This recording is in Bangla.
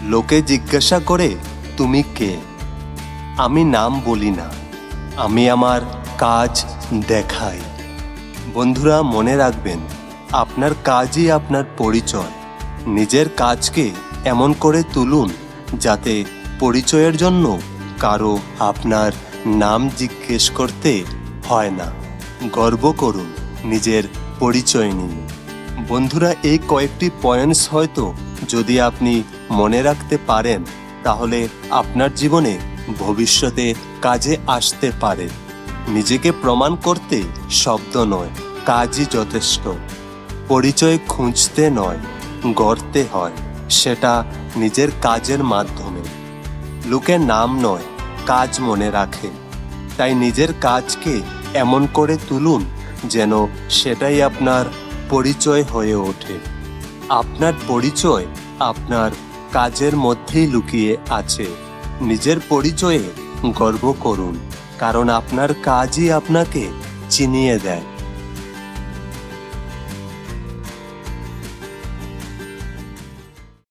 লোকে জিজ্ঞাসা করে তুমি কে? আমি নাম বলি না, আমি আমার কাজ দেখাই। বন্ধুরা, মনে রাখবেন, আপনার কাজই আপনার পরিচয়। নিজের কাজকে এমন করে তুলুন যাতে পরিচয়ের জন্য কারো আপনার নাম জিজ্ঞেস করতে হয় না। গর্ব করুন, নিজের পরিচয় নিন। বন্ধুরা, এই কয়েকটি পয়েন্টস হয়তো যদি আপনি মনে রাখতে পারেন, তাহলে আপনার জীবনে ভবিষ্যতে কাজে আসতে পারে। নিজেকে প্রমাণ করতে শব্দ নয়, কাজই যথেষ্ট। পরিচয় খুঁজতে নয়, গড়তে হয়, সেটা নিজের কাজের মাধ্যমে। লোকের নাম নয়, কাজ মনে রাখে। তাই নিজের কাজকে এমন করে তুলুন যেন সেটাই আপনার পরিচয় হয়ে ওঠে। আপনার পরিচয় আপনার কাজের মধ্যেই লুকিয়ে আছে। নিজের পরিচয়ে গর্ব করুন, কারণ আপনার কাজই আপনাকে চিনিয়ে দেয়।